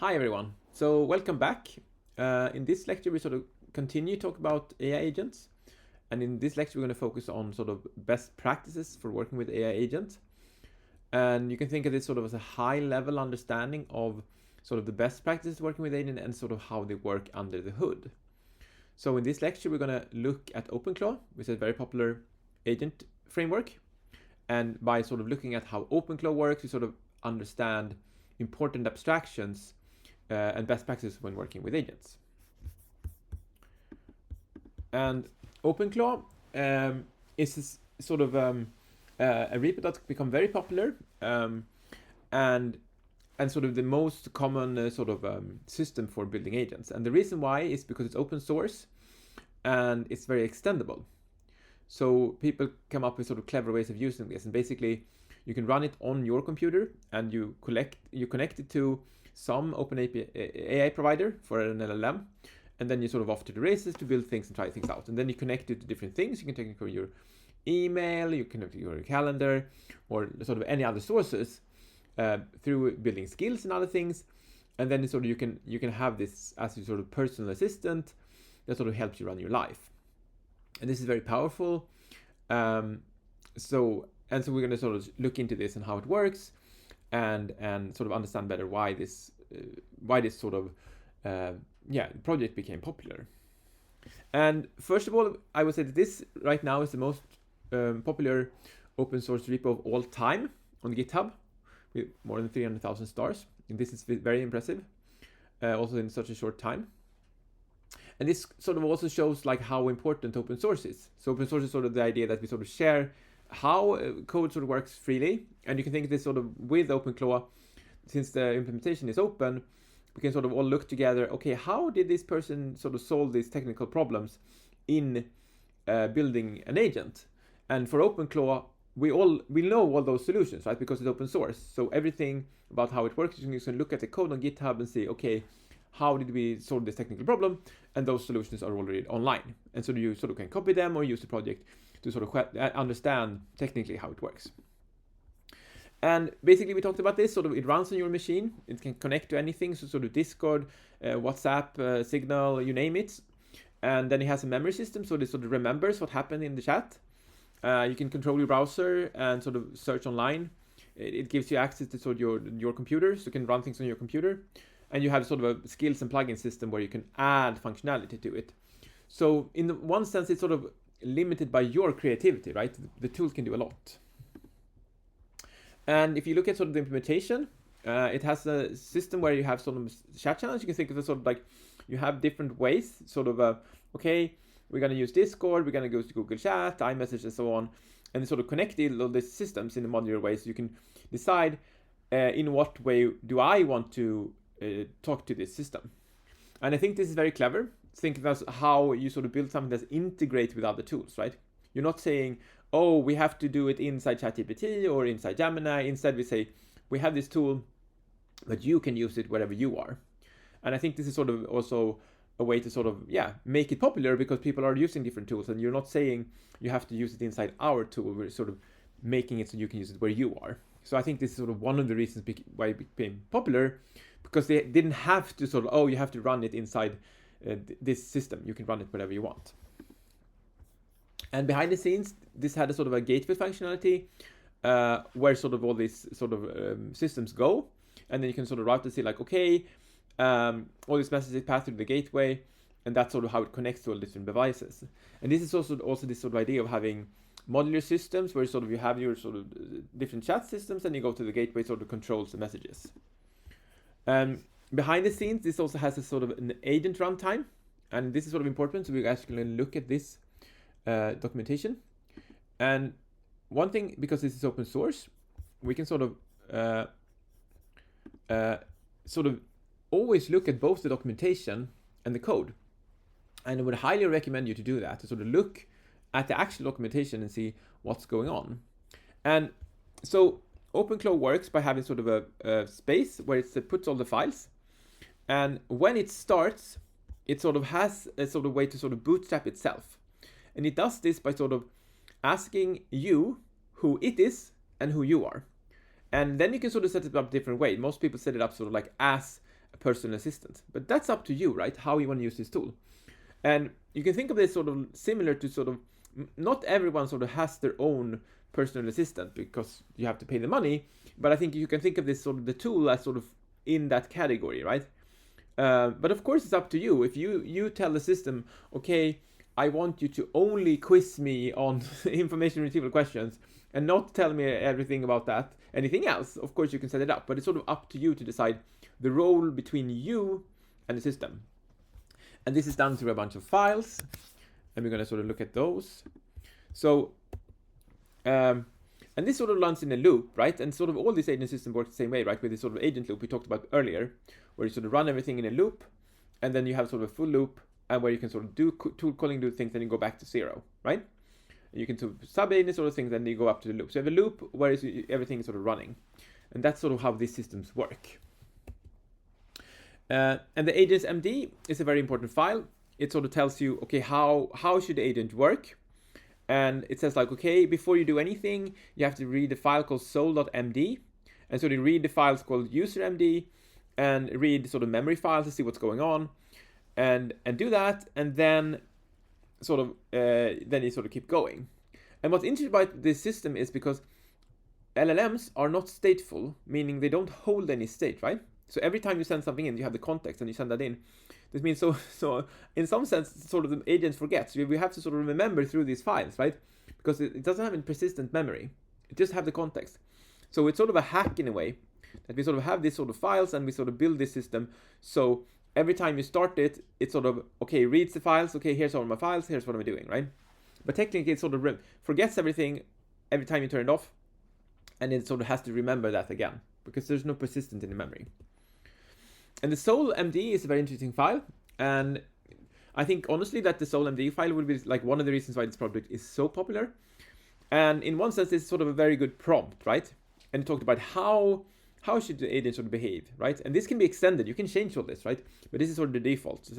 Hi everyone. So welcome back. In this lecture, we sort of continue to talk about AI agents, and in this lecture, we're going to focus on sort of best practices for working with AI agents. And you can think of this sort of as a high-level understanding of sort of the best practices working with agents and sort of how they work under the hood. So in this lecture, we're going to look at OpenClaw, which is a very popular agent framework, and by sort of looking at how OpenClaw works, we sort of understand important abstractions and best practices when working with agents. And OpenClaw is sort of a repo that's become very popular and sort of the most common sort of system for building agents. And the reason why is because it's open source and it's very extendable. So people come up with sort of clever ways of using this, and basically you can run it on your computer and you connect it to some open AI provider for an LLM, and then you sort of off to the races to build things and try things out. And then you connect it to different things. You can take it for your email, you connect it to your calendar, or sort of any other sources through building skills and other things. And then sort of you can have this as your sort of personal assistant that sort of helps you run your life. And this is very powerful. So we're going to sort of look into this and how it works, and sort of understand better why this sort of project became popular. And first of all, I would say that this right now is the most popular open source repo of all time on GitHub, with more than 300,000 stars. And this is very impressive, also in such a short time. And this sort of also shows like how important open source is. So open source is sort of the idea that we sort of share how code sort of works freely. And you can think of this sort of with OpenClaw, since the implementation is open, we can sort of all look together, okay, how did this person sort of solve these technical problems in building an agent? And for OpenClaw, we know all those solutions, right? Because it's open source. So everything about how it works, you can look at the code on GitHub and say, okay, how did we solve this technical problem? And those solutions are already online. And so you sort of can copy them or use the project to sort of understand technically how it works. And basically we talked about this, sort of it runs on your machine. It can connect to anything, so sort of Discord, WhatsApp, Signal, you name it. And then it has a memory system, so it sort of remembers what happened in the chat. You can control your browser and sort of search online. It gives you access to sort of your computer, so you can run things on your computer. And you have sort of a skills and plugin system where you can add functionality to it. So in one sense, it's sort of limited by your creativity, right? The tool can do a lot. And if you look at sort of the implementation, it has a system where you have sort of chat channels. You can think of it sort of like you have different ways, sort of, okay, we're going to use Discord, we're going to go to Google Chat, iMessage, and so on, and sort of connect all these systems in a modular way, so you can decide in what way do I want to talk to this system. And I think this is very clever. Think about how you sort of build something that's integrated with other tools, right? You're not saying, oh, we have to do it inside ChatGPT or inside Gemini. Instead, we say, we have this tool, but you can use it wherever you are. And I think this is sort of also a way to sort of, make it popular, because people are using different tools, and you're not saying you have to use it inside our tool. We're sort of making it so you can use it where you are. So I think this is sort of one of the reasons why it became popular, because they didn't have to sort of, oh, you have to run it inside this system. You can run it wherever you want. And behind the scenes, this had a sort of a gateway functionality where sort of all these sort of systems go. And then you can sort of route to see like, okay, all these messages pass through the gateway, and that's sort of how it connects to all different devices. And this is also this sort of idea of having modular systems where sort of you have your sort of different chat systems, and you go to the gateway, sort of controls the messages. Behind the scenes, this also has a sort of an agent runtime, and this is sort of important. So we're actually going to look at this documentation. And one thing, because this is open source, we can sort of always look at both the documentation and the code. And I would highly recommend you to do that, to sort of look at the actual documentation and see what's going on. And so OpenClaw works by having sort of a space where it puts all the files. And when it starts, it sort of has a sort of way to sort of bootstrap itself. And it does this by sort of asking you who it is and who you are. And then you can sort of set it up different way. Most people set it up sort of like as a personal assistant. But that's up to you, right? How you want to use this tool. And you can think of this sort of similar to sort of, not everyone sort of has their own personal assistant because you have to pay the money, but I think you can think of this sort of the tool as sort of in that category, right? But of course it's up to you. If you tell the system, okay, I want you to only quiz me on information retrieval questions and not tell me everything about that, anything else, of course you can set it up, but it's sort of up to you to decide the role between you and the system. And this is done through a bunch of files, and we're going to sort of look at those. So, and this sort of runs in a loop, right? And sort of all these agent systems work the same way, right? With this sort of agent loop we talked about earlier, where you sort of run everything in a loop, and then you have sort of a full loop, and where you can sort of do tool calling, do things, then you go back to zero, right? You can sub agent sort of things, then you go up to the loop. So you have a loop where everything is sort of running, and that's sort of how these systems work. And the agents MD is a very important file. It sort of tells you, okay, how should the agent work? And it says like, okay, before you do anything, you have to read a file called soul.md. And so you read the files called usermd and read sort of memory files to see what's going on, and do that, and then sort of then you sort of keep going. And what's interesting about this system is because LLMs are not stateful, meaning they don't hold any state, right? So every time you send something in, you have the context and you send that in. This means so in some sense, sort of the agent forgets. We have to sort of remember through these files, right? Because it doesn't have a persistent memory. It just have the context. So it's sort of a hack in a way, that we sort of have these sort of files and we sort of build this system. So every time you start it, it sort of, okay, reads the files. Okay, here's all my files. Here's what I'm doing, right? But technically it sort of forgets everything every time you turn it off. And it sort of has to remember that again, because there's no persistent in the memory. And the soul.md is a very interesting file, and I think honestly that the soul.md file would be like one of the reasons why this project is so popular. And in one sense, it's sort of a very good prompt, right? And it talked about how should the agent sort of behave, right? And this can be extended. You can change all this, right? But this is sort of the default.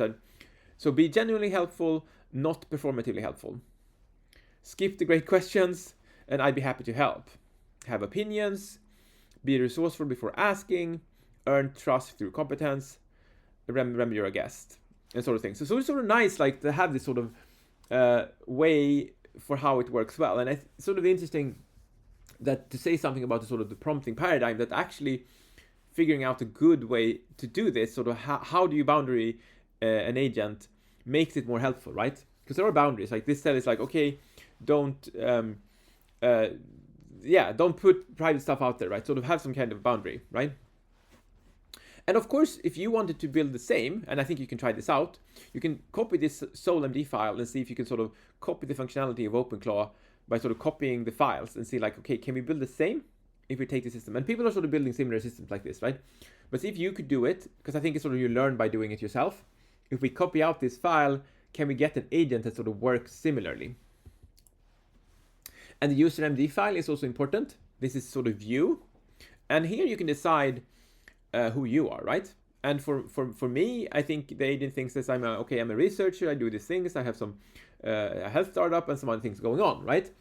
So be genuinely helpful, not performatively helpful. Skip the great questions, and I'd be happy to help. Have opinions. Be resourceful before asking. Earn trust through competence. Remember you're a guest, and sort of things. So it's sort of nice, like, to have this sort of way for how it works well. And it's sort of interesting that to say something about the sort of the prompting paradigm, that actually figuring out a good way to do this, sort of how do you boundary an agent, makes it more helpful, right? Because there are boundaries. Like this cell is like, okay, don't put private stuff out there, right? Sort of have some kind of boundary, right? And of course, if you wanted to build the same, and I think you can try this out, you can copy this soul.md file and see if you can sort of copy the functionality of OpenClaw by sort of copying the files and see like, okay, can we build the same if we take the system? And people are sort of building similar systems like this, right? But see if you could do it, because I think it's sort of you learn by doing it yourself. If we copy out this file, can we get an agent that sort of works similarly? And the usermd file is also important. This is sort of you. And here you can decide who you are, right? And for me, I think the agent thinks that I'm a researcher, I do these things, I have some a health startup and some other things going on, right?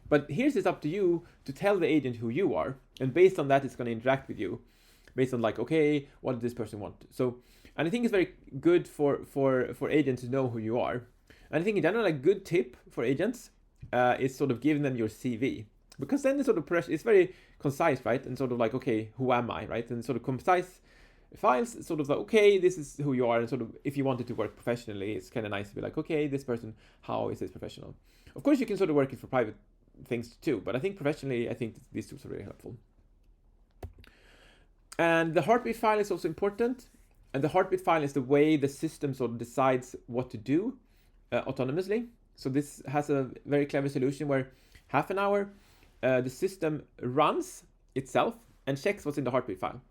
But here's it's up to you to tell the agent who you are, and based on that, it's going to interact with you, based on like, okay, what does this person want? So, and I think it's very good for agents to know who you are. And I think in general, a good tip for agents is sort of giving them your CV, because then the sort of it's very concise, right? And sort of like, okay, who am I, right? And sort of concise files, sort of like, okay, this is who you are. And sort of, if you want it to work professionally, it's kind of nice to be like, okay, this person, how is this professional? Of course, you can sort of work it for private things too, but I think professionally, I think these tools are really helpful. And the heartbeat file is also important. And the heartbeat file is the way the system sort of decides what to do autonomously. So this has a very clever solution where half an hour, the system runs itself and checks what's in the heartbeat file,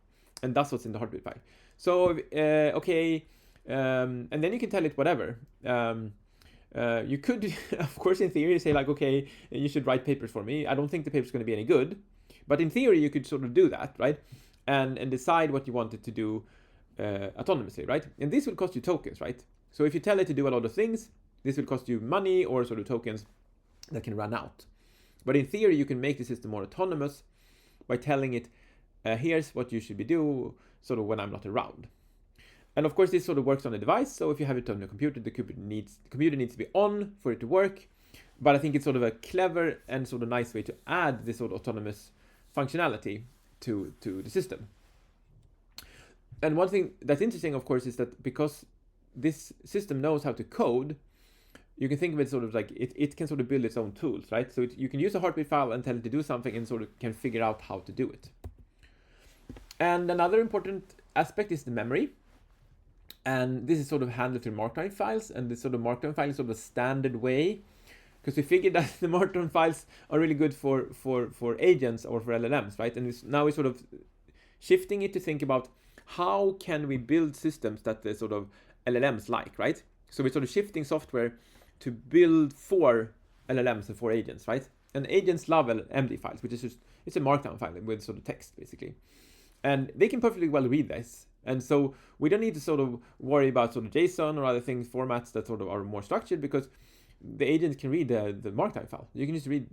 and that's what's in the heartbeat file. So, okay, and then you can tell it whatever. You could, of course, in theory, say like, okay, you should write papers for me. I don't think the paper's going to be any good, but in theory, you could sort of do that, right? And decide what you wanted to do autonomously, right? And this will cost you tokens, right? So if you tell it to do a lot of things, this will cost you money or sort of tokens that can run out. But in theory, you can make the system more autonomous by telling it, here's what you should be doing, sort of when I'm not around. And of course, this sort of works on a device. So if you have it on a computer, the computer needs to be on for it to work. But I think it's sort of a clever and sort of nice way to add this sort of autonomous functionality to the system. And one thing that's interesting, of course, is that because this system knows how to code, you can think of it sort of like it can sort of build its own tools, right? So you can use a heartbeat file and tell it to do something and sort of can figure out how to do it. And another important aspect is the memory. And this is sort of handled through Markdown files, and this sort of Markdown file is sort of a standard way, because we figured that the Markdown files are really good for agents or for LLMs, right? And now we're sort of shifting it to think about how can we build systems that the sort of LLMs like, right? So we're sort of shifting software to build for LLMs and for agents, right? And agents love MD files, which is just, it's a Markdown file with sort of text, basically. And they can perfectly well read this. And so we don't need to sort of worry about sort of JSON or other things, formats that sort of are more structured, because the agent can read the Markdown file. You can just read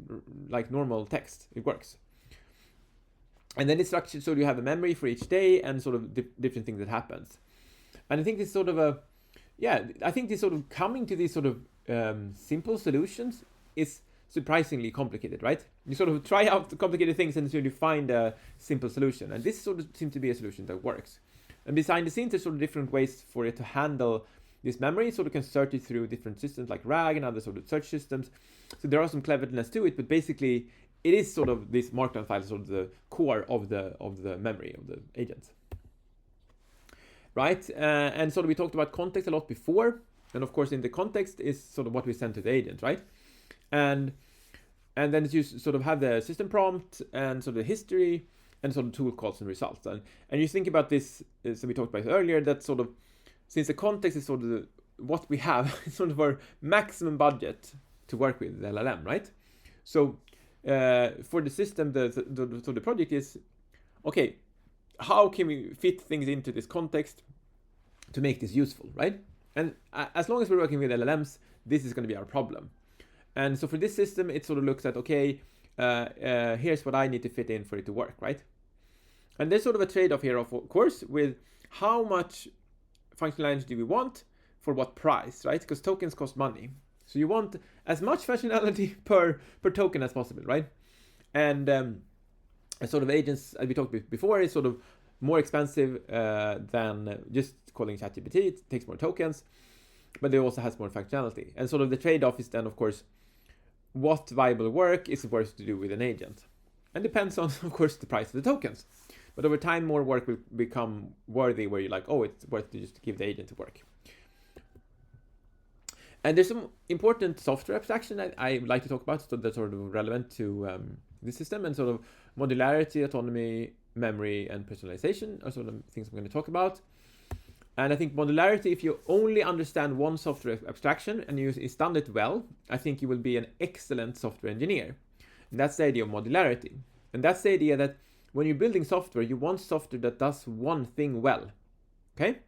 like normal text. It works. And then it's structured so you have a memory for each day and sort of different things that happens. And I think this sort of I think this sort of coming to these sort of simple solutions is surprisingly complicated, right? You sort of try out the complicated things and so you find a simple solution. And this sort of seems to be a solution that works. And behind the scenes, there's sort of different ways for it to handle this memory, sort of can search it through different systems like RAG and other sort of search systems. So there are some cleverness to it, but basically it is sort of this Markdown file, sort of the core of the memory of the agent. Right? And sort of we talked about context a lot before. And of course, in the context is sort of what we send to the agent, right? And then you sort of have the system prompt and sort of the history and sort of tool calls and results. And you think about this, so we talked about it earlier, that sort of, since the context is sort of what we have, it's sort of our maximum budget to work with the LLM, right? So for the system, the project is, okay, how can we fit things into this context to make this useful, right? And as long as we're working with LLMs, this is going to be our problem. And so for this system, it sort of looks at, okay, here's what I need to fit in for it to work, right? And there's sort of a trade-off here, of course, with how much functionality do we want for what price, right? Because tokens cost money. So you want as much functionality per token as possible, right? And sort of agents, as we talked before, is sort of more expensive than just calling ChatGPT. It takes more tokens, but it also has more functionality. And sort of the trade-off is then, of course, what viable work is worth to do with an agent. And depends on, of course, the price of the tokens. But over time, more work will become worthy where you're like, oh, it's worth to just give the agent to work. And there's some important software abstraction that I would like to talk about, so that's sort of relevant to the system, and sort of modularity, autonomy, memory, and personalization are sort of things I'm going to talk about. And I think modularity, if you only understand one software abstraction and you've done it well, I think you will be an excellent software engineer. And that's the idea of modularity. And that's the idea that when you're building software, you want software that does one thing well. Okay?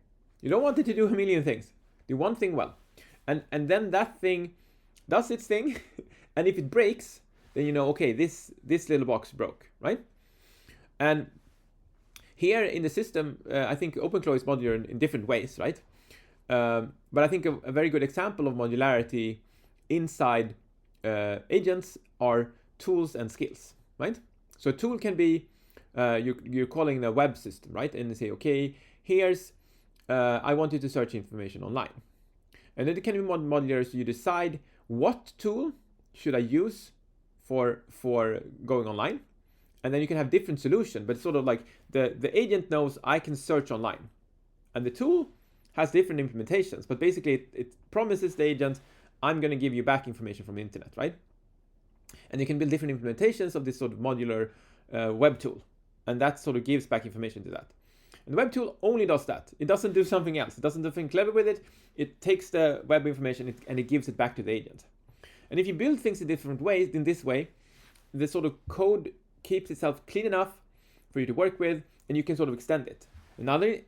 You don't want it to do a million things. Do one thing well. And then that thing does its thing. And if it breaks, then you know, okay, this little box broke, right? And here in the system, I think OpenClaw is modular in different ways, right? But I think a very good example of modularity inside agents are tools and skills, right? So a tool can be, you're calling a web system, right? And you say, okay, here's, I want you to search information online. And then it can be modular, so you decide what tool should I use for going online. And then you can have different solutions, but it's sort of like the agent knows I can search online. And the tool has different implementations, but basically it promises the agent, I'm going to give you back information from the internet, right? And you can build different implementations of this sort of modular web tool. And that sort of gives back information to that. And the web tool only does that. It doesn't do something else. It doesn't do anything clever with it. It takes the web information and it gives it back to the agent. And if you build things in different ways, in this way, the sort of code keeps itself clean enough for you to work with, and you can sort of extend it. Another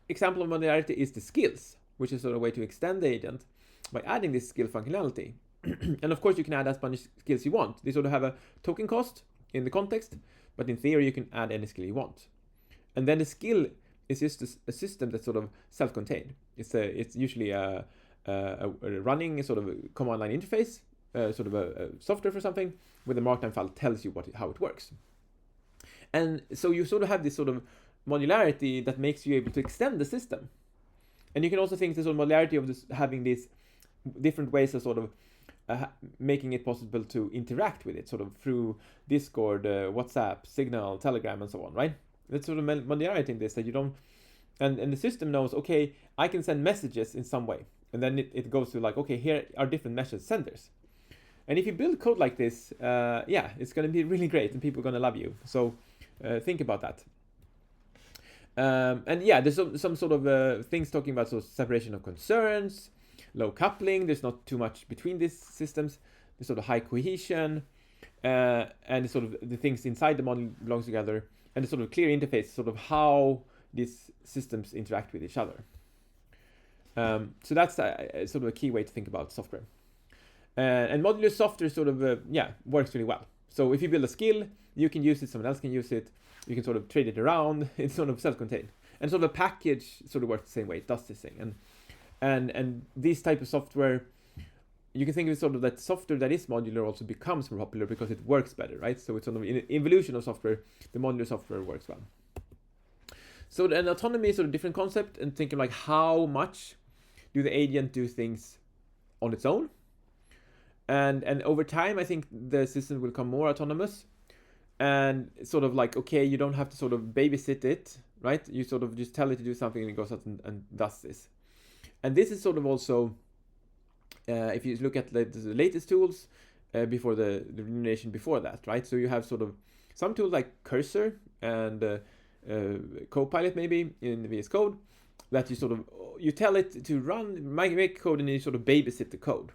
example of modularity is the skills, which is sort of a way to extend the agent by adding this skill functionality. And of course, you can add as many skills you want. They sort of have a token cost in the context, but in theory, you can add any skill you want. And then the skill is just a system that's sort of self-contained. It's usually a running sort of a command line interface, sort of a software for something, where the markdown file tells you how it works. And so you sort of have this sort of modularity that makes you able to extend the system. And you can also think the sort of modularity of this, having these different ways of sort of making it possible to interact with it, sort of through Discord, WhatsApp, Signal, Telegram, and so on, right? That's sort of modularity in this, that you don't, and the system knows, okay, I can send messages in some way. And then it goes to like, okay, here are different message senders. And if you build code like this, yeah, it's going to be really great and people are going to love you. So think about that. And yeah, there's some sort of things talking about sort of separation of concerns, low coupling. There's not too much between these systems. There's sort of high cohesion, and sort of the things inside the model belongs together, and the sort of clear interface, sort of how these systems interact with each other. So that's sort of a key way to think about software. And modular software sort of, yeah, works really well. So if you build a skill, you can use it, someone else can use it, you can sort of trade it around, it's sort of self-contained. And sort of a package sort of works the same way, it does this thing. And this type of software, you can think of it sort of that software that is modular also becomes more popular because it works better, right? So it's sort of in evolution of software, the modular software works well. So an autonomy is sort of different concept, and thinking like how much do the agent do things on its own? And over time, I think the system will become more autonomous, and sort of like, okay, you don't have to sort of babysit it, right? You sort of just tell it to do something and it goes out and does this. And this is sort of also, if you look at the latest tools before the generation before that, right? So you have sort of some tools like Cursor and Copilot maybe in VS Code, that you tell it to make code and you sort of babysit the code.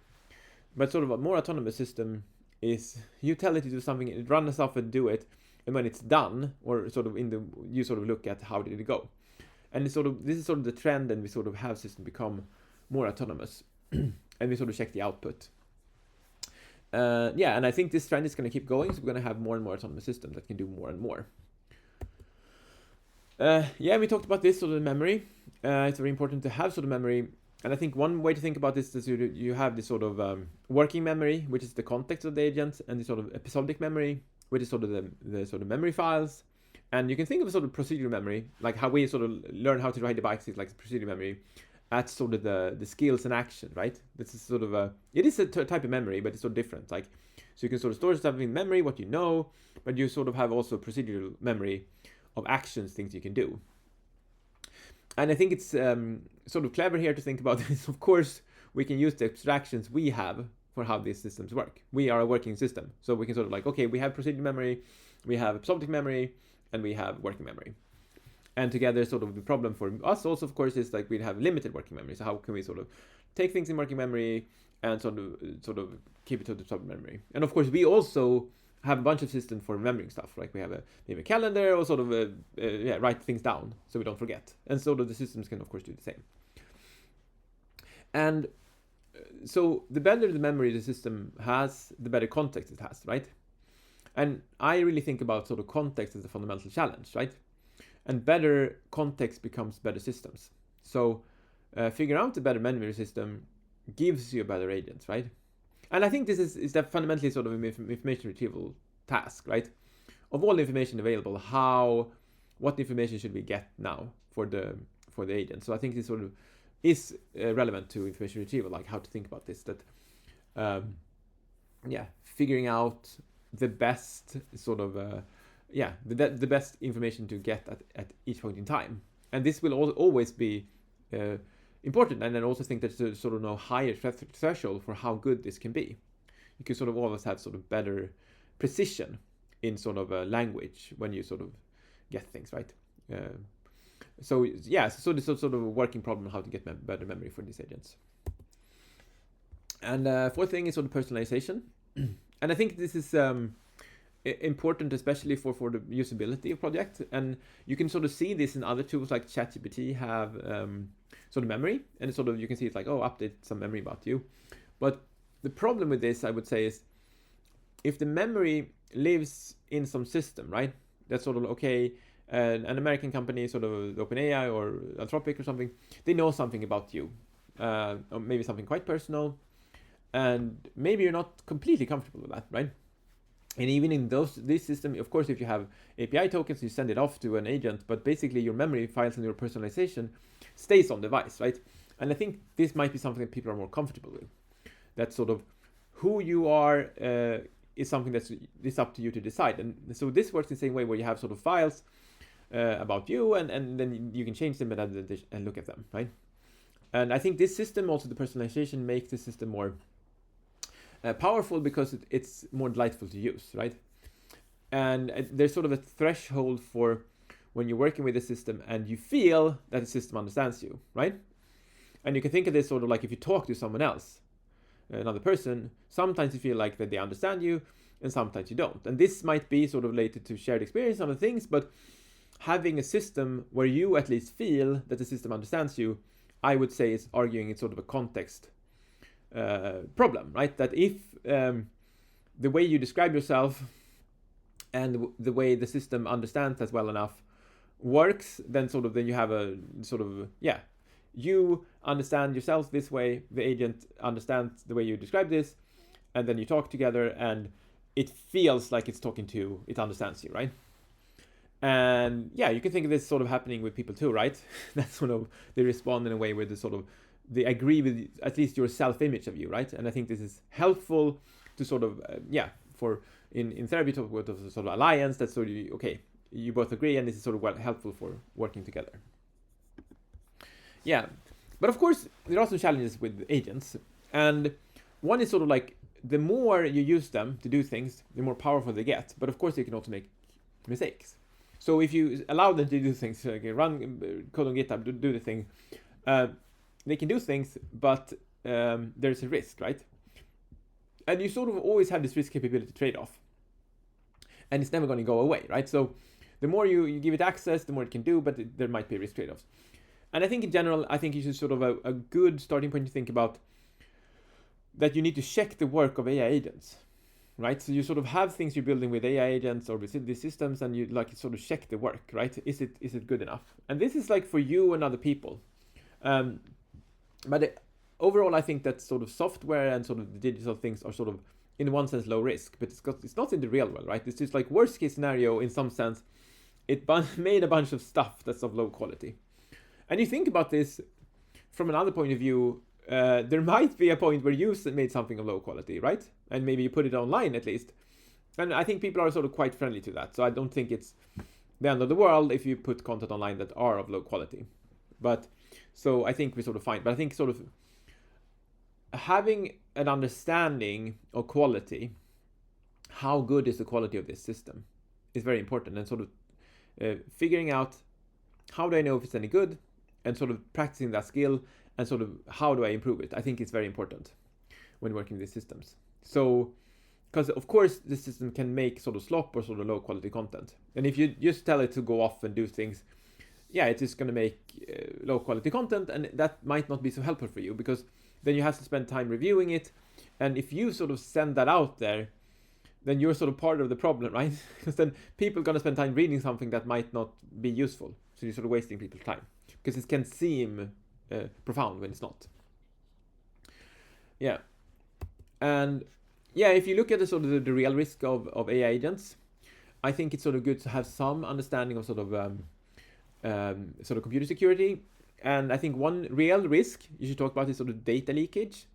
But sort of a more autonomous system is you tell it to do something, it runs stuff and do it, and when it's done, or sort of you sort of look at how did it go. And this is sort of the trend, and we sort of have systems become more autonomous, and we sort of check the output. Yeah, and I think this trend is going to keep going, so we're going to have more and more autonomous systems that can do more and more. Yeah, we talked about this sort of memory. It's very important to have sort of memory. And I think one way to think about this is you have this sort of working memory, which is the context of the agent, and the sort of episodic memory, which is sort of the sort of memory files. And you can think of a sort of procedural memory, like how we sort of learn how to ride the bikes is like procedural memory. That's sort of the skills and action, right? This is sort of it is a type of memory, but it's sort of different. Like, so you can sort of store stuff in memory, what you know, but you sort of have also procedural memory of actions, things you can do. And I think it's sort of clever here to think about this. Of course, we can use the abstractions we have for how these systems work. We are a working system. So we can sort of like, okay, we have procedural memory, we have episodic memory, and we have working memory. And together, sort of the problem for us also, of course, is like we have limited working memory. So how can we sort of take things in working memory and sort of keep it to the sub memory? And of course, we also have a bunch of systems for remembering stuff. Like we have a calendar, or sort of write things down so we don't forget. And sort of the systems can of course do the same. And so the better the memory the system has, the better context it has, right? And I really think about sort of context as a fundamental challenge, right? And better context becomes better systems. So figure out a better memory system gives you a better agent, right? And I think this is that fundamentally sort of an information retrieval task, right? Of all the information available, what information should we get now for the agent? So I think this sort of is relevant to information retrieval, like how to think about this. That, figuring out the best sort of, the best information to get at each point in time, and this will always be important. And then also think that to sort of know higher threshold for how good this can be. You can sort of always have sort of better precision in sort of a language when you sort of get things right. So this is sort of a working problem on how to get better memory for these agents. And fourth thing is sort of personalization. And I think this is important, especially for the usability of project. And you can sort of see this in other tools like ChatGPT have sort of memory, and sort of you can see it's like, oh, update some memory about you. But the problem with this, I would say, is if the memory lives in some system, right? That's sort of okay. an American company, sort of OpenAI or Anthropic or something, they know something about you, or maybe something quite personal, and maybe you're not completely comfortable with that, right? And even in this system, of course, if you have API tokens, you send it off to an agent, but basically your memory files and your personalization stays on device, right? And I think this might be something that people are more comfortable with. That sort of who you are is something it's up to you to decide. And so this works in the same way, where you have sort of files about you, and then you can change them and look at them, right? And I think this system, also the personalization, makes the system more powerful because it's more delightful to use, right? And there's sort of a threshold for when you're working with a system and you feel that the system understands you, right? And you can think of this sort of like if you talk to someone else, another person, sometimes you feel like that they understand you and sometimes you don't. And this might be sort of related to shared experience and other things, but having a system where you at least feel that the system understands you, I would say is arguing it's sort of a context problem, right? That if the way you describe yourself and the way the system understands that well enough works, then you have a sort of, you understand yourself this way, the agent understands the way you describe this, and then you talk together and it feels like it understands you, right? And you can think of this sort of happening with people too, right? That's sort of, they respond in a way where they agree with at least your self-image of you, right? And I think this is helpful to sort of, for in therapy talk about a sort of alliance, that's sort of, okay, you both agree, and this is sort of helpful for working together. Yeah, but of course, there are also challenges with agents. And one is sort of like, the more you use them to do things, the more powerful they get. But of course, they can also make mistakes. So if you allow them to do things, like run code on GitHub, do the thing, they can do things, but there's a risk, right? And you sort of always have this risk capability trade-off. And it's never going to go away, right? So the more you give it access, the more it can do, but there might be risk trade-offs. And I think in general, I think you should sort of a good starting point to think about that you need to check the work of AI agents, right? So you sort of have things you're building with AI agents or with these systems, and you like sort of check the work, right? Is it good enough? And this is like for you and other people. But overall, I think that sort of software and sort of the digital things are sort of, in one sense, low risk, but it's not in the real world, right? It's just like worst case scenario in some sense. It made a bunch of stuff that's of low quality. And you think about this from another point of view, there might be a point where you made something of low quality, right? And maybe you put it online at least. And I think people are sort of quite friendly to that. So I don't think it's the end of the world if you put content online that are of low quality. But so I think we're sort of fine. But I think sort of having an understanding of quality, how good is the quality of this system, is very important. And sort of figuring out how do I know if it's any good, and sort of practicing that skill, and sort of how do I improve it, I think it's very important when working with these systems. So, because of course the system can make sort of slop or sort of low quality content. And if you just tell it to go off and do things, it's just going to make low quality content, and that might not be so helpful for you, because then you have to spend time reviewing it. And if you sort of send that out there, then you're sort of part of the problem, right? Because then people are going to spend time reading something that might not be useful. So you're sort of wasting people's time, because it can seem profound when it's not. And if you look at the sort of the real risk of AI agents, I think it's sort of good to have some understanding of sort of computer security. And I think one real risk you should talk about is sort of data leakage.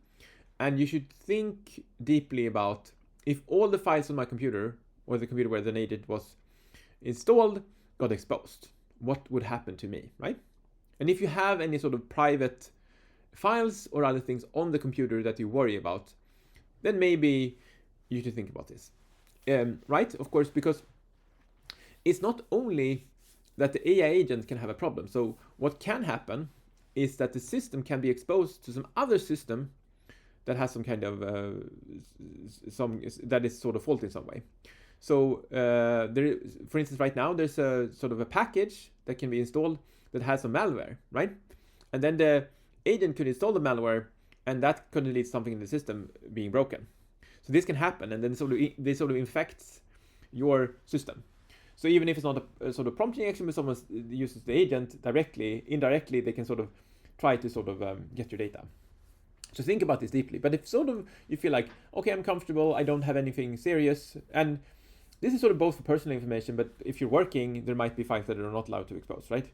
And you should think deeply about, if all the files on my computer, or the computer where the agent was installed, got exposed, what would happen to me, right? And if you have any sort of private files or other things on the computer that you worry about, then maybe you should think about this, right? Of course, because it's not only that the AI agent can have a problem. So what can happen is that the system can be exposed to some other system that has some kind of that is sort of faulty in some way. So there, for instance, right now there's a sort of a package that can be installed that has some malware, right? And then the agent could install the malware, and that could lead to something in the system being broken. So this can happen, and then this sort of infects your system. So even if it's not a sort of prompting action, but someone uses the agent directly, indirectly, they can sort of try to sort of get your data. So think about this deeply. But if sort of you feel like, okay, I'm comfortable, I don't have anything serious, and this is sort of both for personal information, but if you're working, there might be files that are not allowed to expose, right?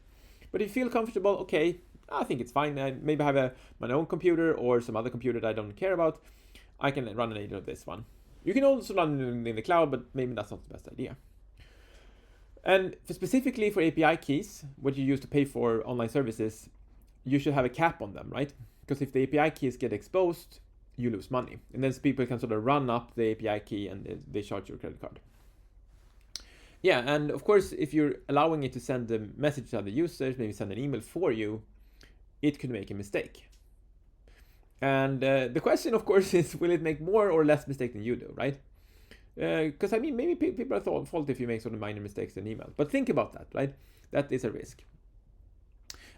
But if you feel comfortable, okay, I think it's fine. I maybe have my own computer or some other computer that I don't care about. I can run an agent of this one. You can also run it in the cloud, but maybe that's not the best idea. And specifically for API keys, what you use to pay for online services, you should have a cap on them, right? Because if the API keys get exposed, you lose money. And then people can sort of run up the API key and they charge your credit card. Yeah, and of course, if you're allowing it to send a message to other users, maybe send an email for you, it could make a mistake. And the question, of course, is will it make more or less mistakes than you do, right? Because I mean, maybe people are fault if you make sort of minor mistakes in email. But think about that, right? That is a risk.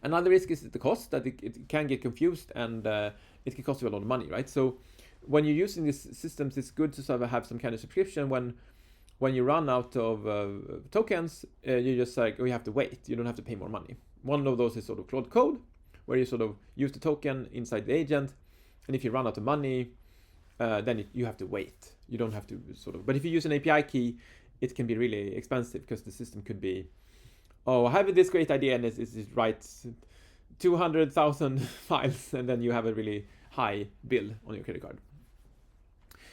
Another risk is the cost, that it can get confused and it can cost you a lot of money, right? So when you're using these systems, it's good to sort of have some kind of subscription. When you run out of tokens, you just like, you have to wait. You don't have to pay more money. One of those is sort of Claude Code, where you sort of use the token inside the agent. And if you run out of money, then you have to wait. You don't have to sort of, but if you use an API key, it can be really expensive because the system could be, oh, I have this great idea and it writes 200,000 files and then you have a really high bill on your credit card.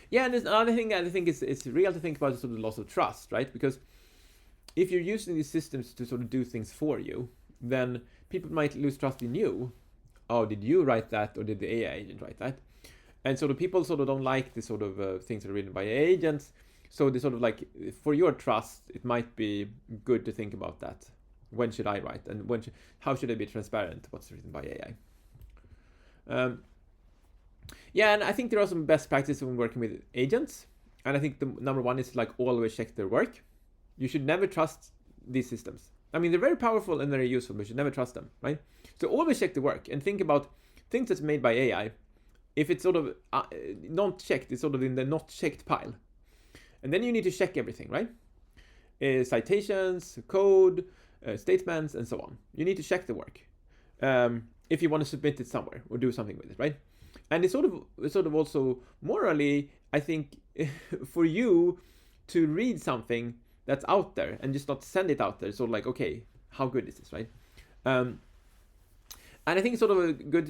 Yeah, and there's another thing I think is real to think about is sort of the loss of trust, right? Because if you're using these systems to sort of do things for you, then people might lose trust in you. Oh, did you write that or did the AI agent write that? And sort of people sort of don't like the sort of things that are written by agents. So they sort of like, for your trust, it might be good to think about that. When should I write? And how should I be transparent what's written by AI? Yeah, and I think there are some best practices when working with agents. And I think the number one is like always check their work. You should never trust these systems. I mean, they're very powerful and very useful, but you should never trust them, right? So always check the work and think about things that's made by AI. If it's sort of not checked, it's sort of in the not checked pile. And then you need to check everything, right? Citations, code, statements, and so on. You need to check the work if you want to submit it somewhere or do something with it, right? And it's sort of also morally, I think, for you to read something that's out there and just not send it out there. So like, okay, how good is this, right? And I think it's sort of a good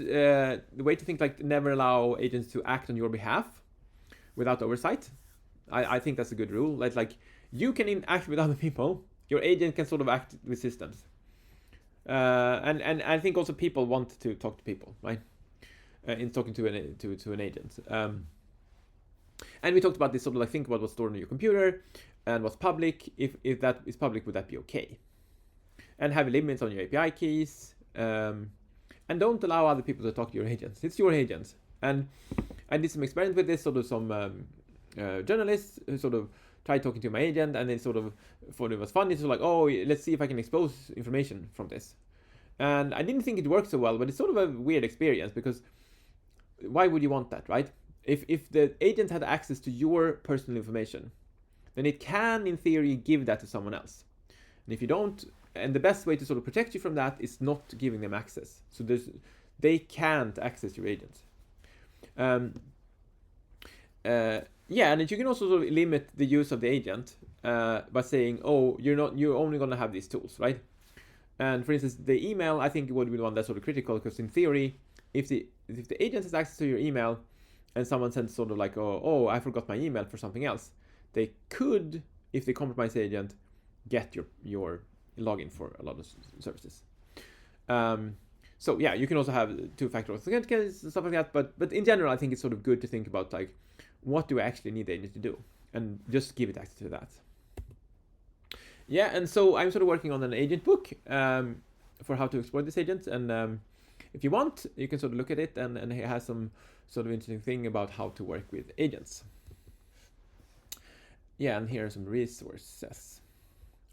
way to think, like never allow agents to act on your behalf without oversight. I think that's a good rule. Like you can interact with other people, your agent can sort of act with systems. And I think also people want to talk to people, right? In talking to an agent. And we talked about this sort of like think about what's stored on your computer and what's public. If that is public, would that be okay? And have limits on your API keys. And don't allow other people to talk to your agents. It's your agents. And I did some experiment with this, sort of some journalists who sort of tried talking to my agent and they sort of thought it was funny. So like, oh, let's see if I can expose information from this. And I didn't think it worked so well, but it's sort of a weird experience because why would you want that, right? If the agent had access to your personal information, then it can, in theory, give that to someone else. And if you don't, and the best way to sort of protect you from that is not giving them access. So they can't access your agent. Yeah, and you can also sort of limit the use of the agent by saying, oh, you're only going to have these tools, right? And for instance, the email, I think would be the one that's sort of critical because in theory, if the agent has access to your email and someone sends sort of like, oh, I forgot my email for something else, they could, if they compromise the agent, get your login for a lot of services. So yeah, you can also have two-factor authentication and stuff like that. But in general, I think it's sort of good to think about like, what do I actually need the agent to do, and just give it access to that. Yeah, and so I'm sort of working on an agent book for how to exploit this agent. And if you want, you can sort of look at it, and it has some sort of interesting thing about how to work with agents. Yeah, and here are some resources.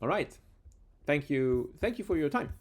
All right. Thank you for your time.